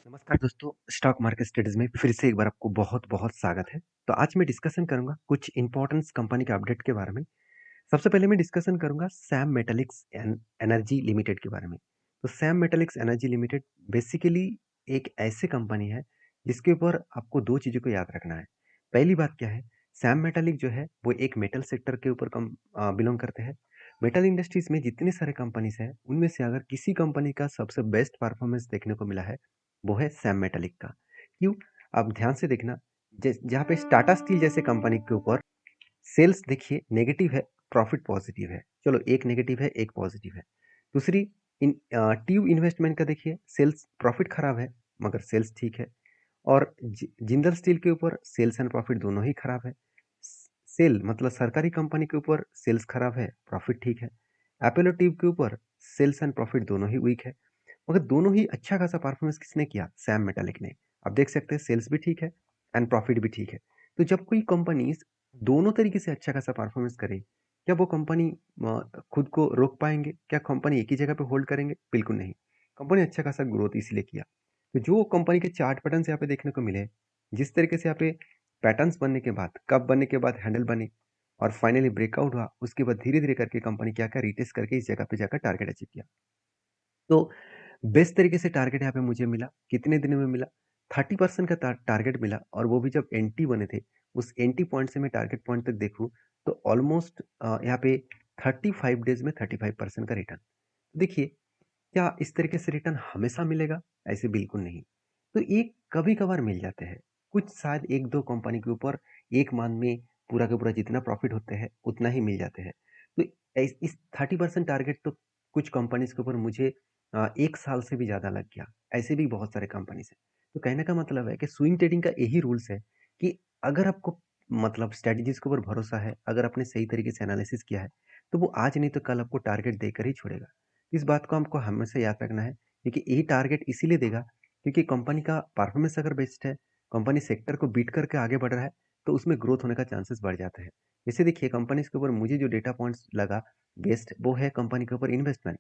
नमस्कार दोस्तों, stock market studies में फिर से एक बार आपको बहुत-बहुत स्वागत है। तो आज मैं डिस्कशन करूँगा कुछ इम्पोर्टेंस कंपनी के अपडेट के बारे में। सबसे पहले मैं डिस्कशन करूँगा सैम मेटालिक्स एनर्जी लिमिटेड के बारे में। तो Shyam Metalics energy limited basically एक ऐसी कंपनी है जिसके ऊपर आपको 2 चीज़ों को याद रखना है। पहली बात क्या है, सैम मेटालिक जो है वो एक मेटल सेक्टर के ऊपर बिलॉन्ग करते हैं। मेटल इंडस्ट्रीज में जितने सारे कंपनीज़ हैं, उनमें से अगर किसी कंपनी का सबसे बेस्ट परफॉर्मेंस देखने को मिला है, वो है सैम मेटालिक का। क्यों? आप ध्यान से देखना, जहाँ पे टाटा स्टील जैसे कंपनी के ऊपर सेल्स देखिए नेगेटिव है, प्रॉफिट पॉजिटिव है। चलो एक नेगेटिव है, एक पॉजिटिव है। दूसरी ट्यूब इन्वेस्टमेंट का देखिए, सेल्स प्रॉफिट खराब है, मगर सेल्स ठीक है। और जिंदल स्टील के ऊपर सेल्स एंड प्रॉफिट दोनों ही खराब है। सेल मतलब सरकारी कंपनी के ऊपर सेल्स खराब है, प्रॉफिट ठीक है। अपोलो ट्यूब के ऊपर सेल्स एंड प्रॉफिट दोनों ही वीक है। मगर दोनों ही अच्छा खासा परफॉर्मेंस किसने किया? सैम मेटालिक ने। आप देख सकते हैं सेल्स भी ठीक है एंड प्रॉफिट भी ठीक है। तो जब कोई कंपनी दोनों तरीके से अच्छा खासा परफॉर्मेंस करे, क्या वो कंपनी खुद को रोक पाएंगे? क्या कंपनी एक ही जगह पे होल्ड करेंगे? बिल्कुल नहीं। कंपनी अच्छा खासा ग्रोथ इसलिए किया। तो जो कंपनी के चार्ट पैटर्न्स यहाँ पे देखने को मिले, जिस तरीके से यहाँ पे पैटर्न्स बनने के बाद, कप बनने के बाद हैंडल बने और फाइनली ब्रेकआउट हुआ, उसके बाद धीरे-धीरे करके कंपनी क्या-क्या रिटेस्ट करके इस जगह पे जाकर टारगेट अचीव किया। तो बेस्ट तरीके से टारगेट यहाँ पे मुझे मिला। कितने दिनों में मिला? 30% का टारगेट मिला और वो भी जब एंट्री बने थे। उस एंट्री पॉइंट से मैं टारगेट पॉइंट तक देखूँ तो ऑलमोस्ट यहाँ पे 35 डेज़ में 35% का रिटर्न। देखिए, क्या इस तरीके से रिटर्न हमेशा मिलेगा? ऐसे बिल्कुल नहीं। तो ये कभी-कभार मिल जाते हैं। कुछ शायद 1-2 कंपनी के ऊपर 1 मंथ में पूरा का पूरा जितना प्रॉफिट होते हैं, उतना ही मिल जाते हैं। तो इस 30% टारगेट तो कुछ कंपनीज़ के ऊपर मुझे 1 साल से भी ज़्यादा लग गया। ऐसे भी बहुत सारे कंपनीज़ हैं। तो कहने का मतलब है कि स्विंग ट्रेडिंग का यही रूल्स है कि अगर आपको मतलब स्ट्रैटेजीज़ के ऊपर भरोसा है, अगर आपने सही तरीके से एनालिसिस किया है, तो वो आज नहीं तो कल आपको टारगेट देकर ही छोड़ेगा। इस बात को हमको हमेशा याद रखना है क्योंकि यही टारगेट इसीलिए देगा क्योंकि कंपनी का परफॉर्मेंस अगर बेस्ट है, कंपनी सेक्टर को बीट करके आगे बढ़ रहा है, तो उसमें ग्रोथ होने का चांसेस बढ़ जाते हैं। जैसे देखिए कंपनीज़ के ऊपर मुझे जो डेटा पॉइंट्स लगा बेस्ट वो है कंपनी के ऊपर इन्वेस्टमेंट।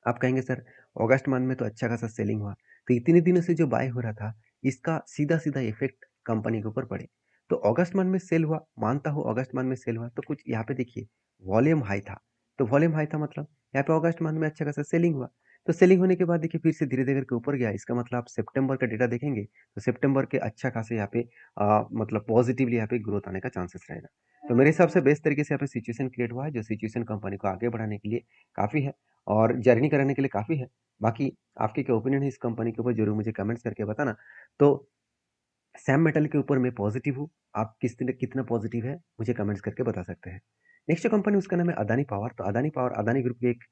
आप कहेंगे सर अगस्त मंथ में तो अच्छा खासा सेलिंग हुआ, तो इतने दिनों से जो बाय हो रहा था, इसका सीधा-सीधा इफ़ेक्ट कंपनी के ऊपर पड़े। तो अगस्त मंथ में सेल हुआ, मानता हूँ अगस्त मंथ में सेल हुआ, तो कुछ यहाँ पे देखिए वॉल्यूम हाई था। तो वॉल्यूम हाई था मतलब यहाँ पे अगस्त मंथ में अच्छा खासा सेलिंग हुआ। तो सेलिंग होने के बाद देखिए फिर से धीरे-धीरे करके ऊपर गया, इसका मतलब आप सितंबर का डेटा देखेंगे, तो सितंबर के अच्छा खासा यहाँ पे मतलब पॉजिटिवली यहाँ पे ग्रोथ आने का चांसेस रहेगा। तो मेरे हिसाब से बेस्ट तरीके से यहाँ पे सिचुएशन क्रिएट हुआ है, जो सिचुएशन कंपनी को आगे बढ़ाने के लिए काफ़ी है। और जर्नी कराने के लिए काफ़ी है। बाकी आपकी क्या ओपिनियन है इस कंपनी के ऊपर ज़रूर मुझे कमेंट्स करके बताना। तो सैम मेटल के ऊपर मैं पॉज़िटिव हूँ। आप कितना पॉज़िटिव है मुझे कमेंट्स करके बता सकते हैं। नेक्स्ट जो कंपनी उसका नाम है अदानी पावर। तो अदानी पावर अदानी ग्रुप की एक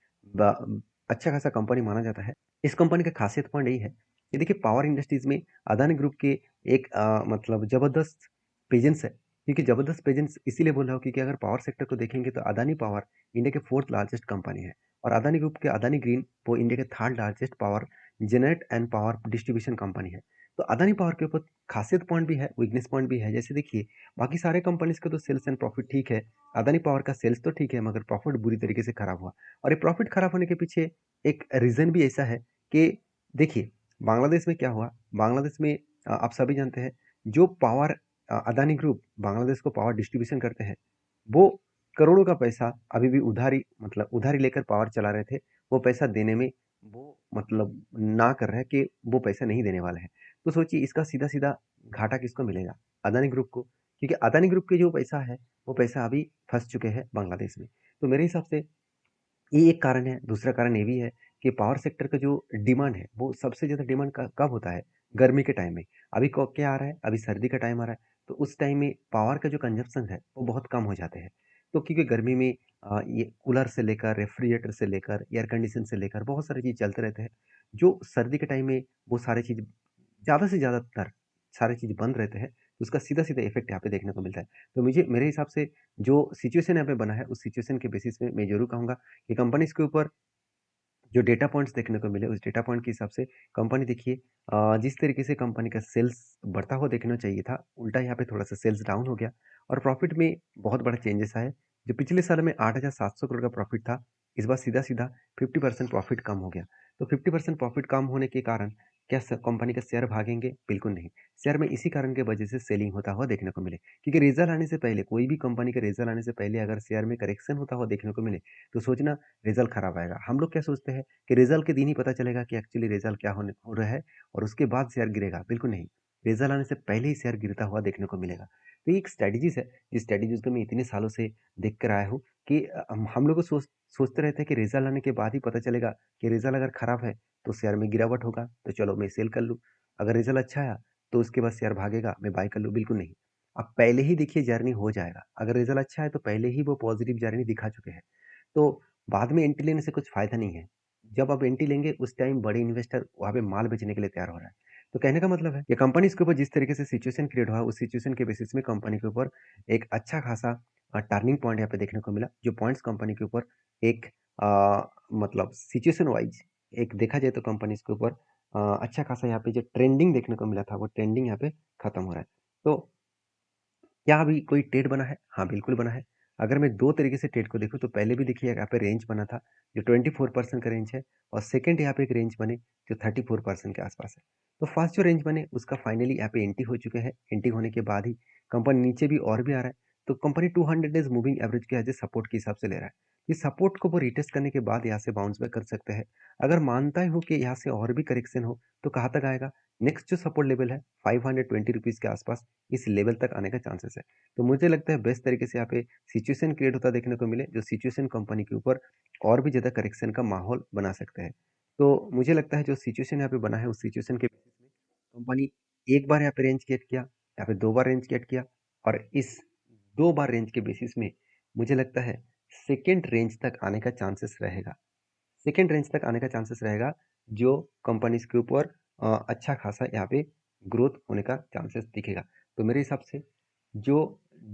अच्छा खासा कंपनी माना जाता है। इस कंपनी का खासियत पॉइंट यही है कि देखिए पावर इंडस्ट्रीज़ में अदानी ग्रुप के एक मतलब ज़बरदस्त प्रेजेंस है। क्योंकि ज़बरदस्त प्रेजेंस इसीलिए बोल रहा हूँ क्योंकि अगर पावर सेक्टर को देखेंगे तो अदानी पावर इंडिया के 4th लार्जेस्ट कंपनी है और अदानी ग्रुप के अदानी ग्रीन वो इंडिया के 3rd largest power generate and power distribution company है। तो अदानी पावर के ऊपर खासियत पॉइंट भी है, वीकनेस पॉइंट भी है। जैसे देखिए बाकी सारे कंपनीज़ का तो सेल्स एंड प्रॉफिट ठीक है। अदानी पावर का सेल्स तो ठीक है मगर प्रॉफिट बुरी तरीके से खराब हुआ और ये प्रॉफिट खराब होने के पीछे एक रीज़न भी ऐसा है कि देखिए बांग्लादेश में क्या हुआ, बांग्लादेश में आप सभी जानते हैं जो पावर अदानी ग्रुप बांग्लादेश को पावर डिस्ट्रीब्यूशन करते हैं, वो करोड़ों का पैसा अभी भी उधारी मतलब उधारी लेकर पावर चला रहे थे। वो पैसा देने में वो मतलब ना कर रहे हैं कि वो पैसा नहीं देने वाले हैं। तो सोचिए इसका सीधा-सीधा घाटा किसको मिलेगा? अदानी ग्रुप को। क्योंकि अदानी ग्रुप के जो पैसा है, वो पैसा अभी फँस चुके हैं बांग्लादेश में। तो मेरे हिसाब से ये एक कारण है। दूसरा कारण ये भी है कि पावर सेक्टर का जो डिमांड है, वो सबसे ज़्यादा डिमांड कब होता है? गर्मी के टाइम में। अभी क्या आ रहा है? अभी सर्दी का टाइम आ रहा है, तो उस टाइम में पावर का जो कंज़म्पशन है, वो बहुत कम हो जाते हैं। तो क्योंकि गर्मी में ये कूलर से लेकर, रेफ्रिजरेटर से लेकर, एयर कंडीशन से लेकर बहुत सारी चीज़ चलते रहते हैं। जो सर्दी के टाइम में वो सारी चीज़ ज़्यादा से ज़्यादातर सारी चीज़ बंद रहते हैं, तो उसका सीधा-सीधा इफ़ेक्ट यहाँ पे देखने को मिलता है। तो मुझे मेरे हिसाब से जो सिचुएशन यहाँ पे बना है, उस सिचुएशन के बेसिस में मैं ज़रूर कहूँगा कि कंपनीज़ के ऊपर जो डेटा पॉइंट्स देखने को मिले, उस डेटा पॉइंट के हिसाब से कंपनी देखिए जिस तरीके से कंपनी का सेल्स बढ़ता हुआ देखना चाहिए था, उल्टा यहाँ पे थोड़ा-सा सेल्स डाउन हो गया और प्रॉफिट में बहुत बड़ा चेंजेस आए। जो पिछले साल में 8,700 करोड़ का प्रॉफिट था, इस बार सीधा-सीधा 50% प्रॉफिट कम हो गया। तो 50% प्रॉफिट कम होने के कारण क्या कंपनी का शेयर भागेंगे? बिल्कुल नहीं। शेयर में इसी कारण की वजह से सेलिंग होता हुआ देखने को मिले, क्योंकि रिजल्ट आने से पहले, कोई भी कंपनी के रिजल्ट आने से पहले अगर शेयर में करेक्शन होता हुआ देखने को मिले, तो सोचना रिजल्ट खराब आएगा। हम लोग क्या सोचते हैं कि रिजल्ट के दिन ही पता चलेगा कि एक्चुअली रिजल्ट क्या हो रहा है और उसके बाद शेयर गिरेगा। बिल्कुल नहीं। रिजल्ट आने से पहले ही शेयर गिरता हुआ देखने को मिलेगा। तो ये एक स्ट्रेटजीज है, जिस स्ट्रेटजीज को मैं इतने सालों से देख कर आया हूँ कि हम लोग को सोचते रहते हैं कि रिजल्ट आने के बाद ही पता चलेगा कि रिजल्ट अगर खराब है तो शेयर में गिरावट होगा, तो चलो मैं सेल कर लूँ। अगर रिजल्ट अच्छा आया तो उसके बाद शेयर भागेगा, मैं बाय कर लूँ। बिल्कुल नहीं। आप पहले ही देखिए जर्नी हो जाएगा। अगर रिजल्ट अच्छा है तो पहले ही वो पॉजिटिव जर्नी दिखा चुके हैं। तो बाद में एंट्री लेने से कुछ फायदा नहीं है। जब आप एंट्री लेंगे उस टाइम बड़े इन्वेस्टर वहाँ पे माल बेचने के लिए तैयार हो रहा है। तो कहने का मतलब है कि कंपनी के ऊपर जिस तरीके से सिचुएशन क्रिएट हुआ, उस सिचुएशन के बेसिस में कंपनी के ऊपर एक अच्छा खासा टर्निंग पॉइंट यहाँ पे देखने को मिला, जो पॉइंट्स कंपनी के ऊपर एक मतलब सिचुएशन वाइज एक देखा जाए तो कंपनीज के ऊपर अच्छा खासा यहाँ पे जो ट्रेंडिंग देखने को मिला था, वो ट्रेंडिंग यहाँ पे खत्म हो रहा है। तो क्या अभी कोई ट्रेड बना है? हाँ, बिल्कुल बना है। अगर मैं 2 तरीके से ट्रेड को देखूँ तो पहले भी देखिए यहाँ पे रेंज बना था, जो 24% का रेंज है, और सेकंड यहाँ पे एक रेंज बने जो 34% के आसपास है। तो फर्स्ट जो रेंज बने उसका फाइनली यहाँ पे एंट्री हो चुके हैं। एंट्री होने के बाद ही कंपनी नीचे भी और भी आ रहा है। तो कंपनी 200 डेज मूविंग एवरेज के एज ए सपोर्ट के हिसाब से ले रहा है। इस सपोर्ट को वो रिटेस्ट करने के बाद यहाँ से बाउंस बैक कर सकते हैं। अगर मानता ही हो कि यहाँ से और भी करेक्शन हो तो कहाँ तक आएगा? नेक्स्ट जो सपोर्ट लेवल है 520 रुपीज़ के आसपास, इस लेवल तक आने का चांसेस है। तो मुझे लगता है बेस्ट तरीके से यहाँ पे सिचुएशन क्रिएट होता देखने को मिले, जो सिचुएशन कंपनी के ऊपर और भी ज़्यादा करेक्शन का माहौल बना सकते हैं। तो मुझे लगता है जो सिचुएशन यहाँ पे बना है, उस सिचुएशन के बेसिस में कंपनी एक बार यहाँ पे रेंज क्रिएट किया, यहाँ पे 2 बार रेंज क्रिएट किया, और इस 2 बार रेंज के बेसिस में मुझे लगता है सेकंड रेंज तक आने का चांसेस रहेगा। सेकंड रेंज तक आने का चांसेस रहेगा, जो कंपनीज के ऊपर अच्छा खासा यहाँ पे ग्रोथ होने का चांसेस दिखेगा। तो मेरे हिसाब से जो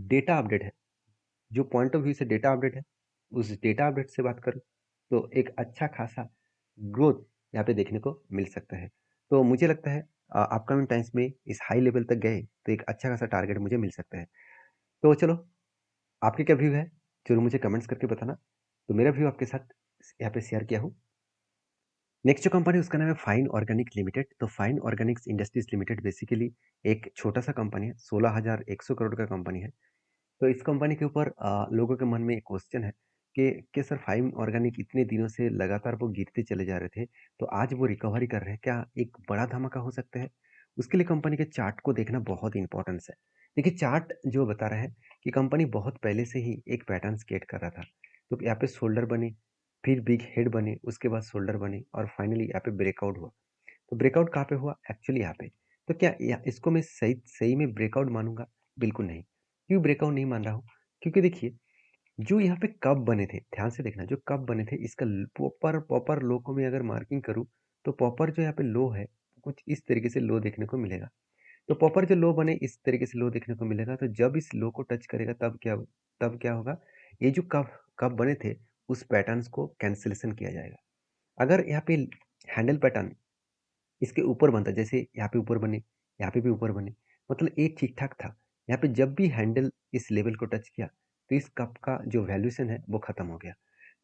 डेटा अपडेट है, जो पॉइंट ऑफ व्यू से डेटा अपडेट है, उस डेटा अपडेट से बात करूँ तो एक अच्छा खासा ग्रोथ यहाँ पे देखने को मिल सकता है। तो मुझे लगता है अपकमिंग टाइम्स में इस हाई लेवल तक गए तो एक अच्छा खासा टारगेट मुझे मिल सकता है। तो चलो, आपके क्या व्यू है? ज़रूर मुझे कमेंट्स करके बताना। तो मेरा व्यू आपके साथ यहाँ पे शेयर किया हूँ। नेक्स्ट जो कंपनी है उसका नाम है फाइन ऑर्गेनिक लिमिटेड। तो fine Organics industries limited basically एक छोटा सा कंपनी है, 16,100 करोड़ का कंपनी है। तो इस कंपनी के ऊपर लोगों के मन में एक क्वेश्चन है कि सर फाइन ऑर्गेनिक इतने दिनों से लगातार वो गिरते चले जा रहे थे, तो आज वो रिकवरी कर रहे हैं, क्या एक बड़ा धमाका हो सकता है? उसके लिए कंपनी के चार्ट को देखना बहुत इंपॉर्टेंस है। देखिए चार्ट जो बता रहा है कि कंपनी बहुत पहले से ही एक पैटर्न क्रिएट कर रहा था। तो यहाँ पे शोल्डर बने, फिर बिग हेड बने, उसके बाद शोल्डर बने, और फाइनली यहाँ पे ब्रेकआउट हुआ। तो ब्रेकआउट कहाँ पे हुआ? एक्चुअली यहाँ पे। तो क्या इसको मैं सही सही में ब्रेकआउट मानूंगा? बिल्कुल नहीं। क्यों ब्रेकआउट नहीं मान रहा हूँ? क्योंकि देखिए जो यहाँ पे कब बने थे, ध्यान से देखना, जो कब बने थे इसका प्रॉपर प्रॉपर लो को मैं अगर मार्किंग करूँ तो प्रॉपर जो यहाँ पे लो है कुछ इस तरीके से लो देखने को मिलेगा। तो प्रॉपर जो लो बने इस तरीके से लो देखने को मिलेगा। तो जब इस लो को टच करेगा तब क्या होगा? ये जो कब कब बने थे उस पैटर्न्स को कैंसिलेशन किया जाएगा। अगर यहाँ पे हैंडल पैटर्न इसके ऊपर बनता, जैसे यहाँ पे ऊपर बने, यहाँ पे भी ऊपर बने, मतलब ये ठीक ठाक था। यहाँ पे जब भी हैंडल इस लेवल को टच किया तो इस कप का जो वैल्यूएशन है वो खत्म हो गया।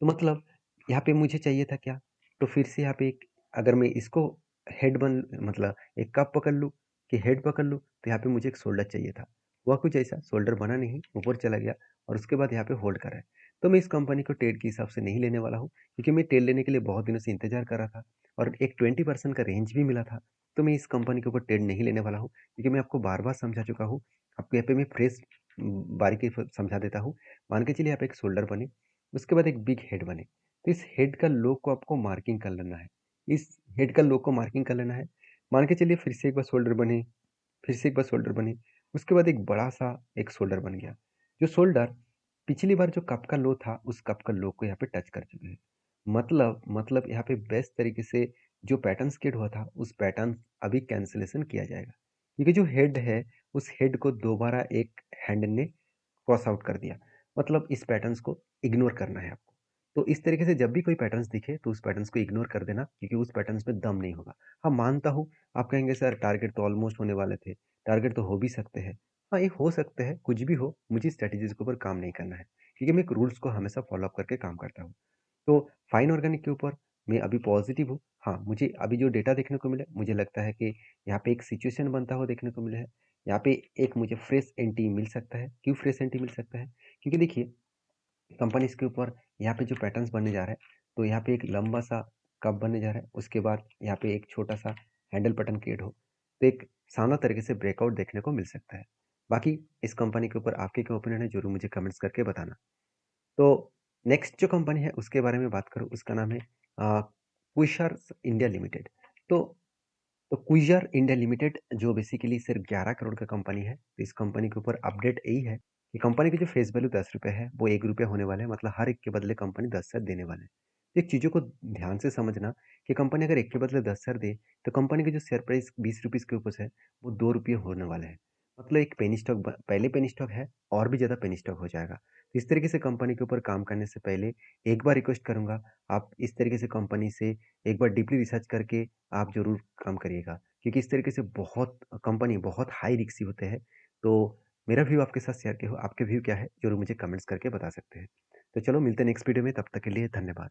तो मतलब यहाँ पे मुझे चाहिए था क्या? तो फिर से यहाँ पे एक, अगर मैं इसको हेड बन मतलब एक कप पकड़ लूँ कि हेड पकड़ लूँ, तो यहाँ पे मुझे एक शोल्डर चाहिए था। हुआ कुछ ऐसा, शोल्डर बना नहीं, ऊपर चला गया और उसके बाद यहाँ पे होल्ड कर रहा है। तो मैं इस कंपनी को ट्रेड के हिसाब से नहीं लेने वाला हूँ, क्योंकि मैं ट्रेड लेने के लिए बहुत दिनों से इंतजार कर रहा था और एक 20% का रेंज भी मिला था। तो मैं इस कंपनी के ऊपर ट्रेड नहीं लेने वाला हूँ, क्योंकि मैं आपको बार बार समझा चुका हूँ। आपको यहाँ पे मैं फ्रेश बारीकी समझा देता हूँ। मान के चलिए यहाँ पे एक शोल्डर बने, उसके बाद एक बिग हेड बने, तो इस हेड का लो को आपको मार्किंग कर लेना है। इस हेड का लो को मार्किंग कर लेना है। मान के चलिए फिर से एक बार शोल्डर बने, फिर से एक बार शोल्डर बने, उसके बाद एक बड़ा सा एक शोल्डर बन गया। जो शोल्डर पिछली बार जो कप का लो था उस कप का लो को यहाँ पे टच कर चुके हैं। मतलब यहाँ पे बेस्ट तरीके से जो पैटर्न क्रिएट हुआ था उस पैटर्न अभी कैंसिलेशन किया जाएगा, क्योंकि जो हेड है उस हेड को दोबारा एक हैंड ने क्रॉस आउट कर दिया। मतलब इस पैटर्न्स को इग्नोर करना है आपको। तो इस तरीके से जब भी कोई पैटर्न्स दिखे तो उस पैटर्न्स को इग्नोर कर देना, क्योंकि उस पैटर्न्स में दम नहीं होगा। हाँ, मानता हूँ आप कहेंगे सर टारगेट तो ऑलमोस्ट होने वाले थे, टारगेट तो हो भी सकते हैं। हाँ, ये हो सकते हैं, कुछ भी हो, मुझे स्ट्रेटेजीज के ऊपर काम नहीं करना है, क्योंकि मैं रूल्स को हमेशा फॉलो अप करके काम करता हूँ। तो फाइन ऑर्गेनिक के ऊपर मैं अभी पॉज़िटिव हूँ। हाँ, मुझे अभी जो डेटा देखने को मिला, मुझे लगता है कि यहाँ पे एक सिचुएशन बनता हुआ देखने को मिला है। यहाँ पे एक मुझे फ्रेश एंट्री मिल सकता है। क्यों फ्रेश एंट्री मिल सकता है? क्योंकि देखिए कंपनीज़ के ऊपर यहाँ पे जो पैटर्न्स बनने जा रहा है, तो यहाँ पे एक लंबा-सा कप बनने जा रहा है, उसके बाद यहाँ पे एक छोटा-सा हैंडल पैटर्न क्रिएट हो, तो एक शानदार तरीके से ब्रेकआउट देखने को मिल सकता है। बाकी इस कंपनी के ऊपर आपके क्या ओपिनियन है, ज़रूर मुझे कमेंट्स करके बताना। तो नेक्स्ट जो कंपनी है, उसके बारे में बात करूँ, उसका नाम है क्विशर्स इंडिया लिमिटेड। तो क्विज़र इंडिया लिमिटेड जो बेसिकली सिर्फ 11 करोड़ का कंपनी है, तो इस कंपनी के ऊपर अपडेट यही है कि कंपनी की जो फेस वैल्यू ₹10 है, वो ₹1 होने वाला है, मतलब हर एक के बदले कंपनी 10 शेयर देने वाला है। तो एक चीज़ों को ध्यान से समझना कि कंपनी अगर एक के बदले 10 शेयर दे, तो कंपनी की जो शेयर प्राइस ₹20 के ऊपर है, वो ₹2 होने वाला है। मतलब एक पेनी स्टॉक पहले पेनी स्टॉक है और भी ज़्यादा पेनी स्टॉक हो जाएगा। तो इस तरीके से कंपनी के ऊपर काम करने से पहले एक बार रिक्वेस्ट करूँगा, आप इस तरीके से कंपनी से एक बार डीपली रिसर्च करके आप ज़रूर काम करिएगा। क्योंकि इस तरीके से बहुत कंपनी बहुत हाई रिस्की होते हैं। तो मेरा व्यू आपके साथ शेयर किया हो, आपके व्यू क्या है? ज़रूर मुझे कमेंट्स करके बता सकते हैं। तो चलो मिलते हैं नेक्स्ट वीडियो में, तब तक के लिए धन्यवाद।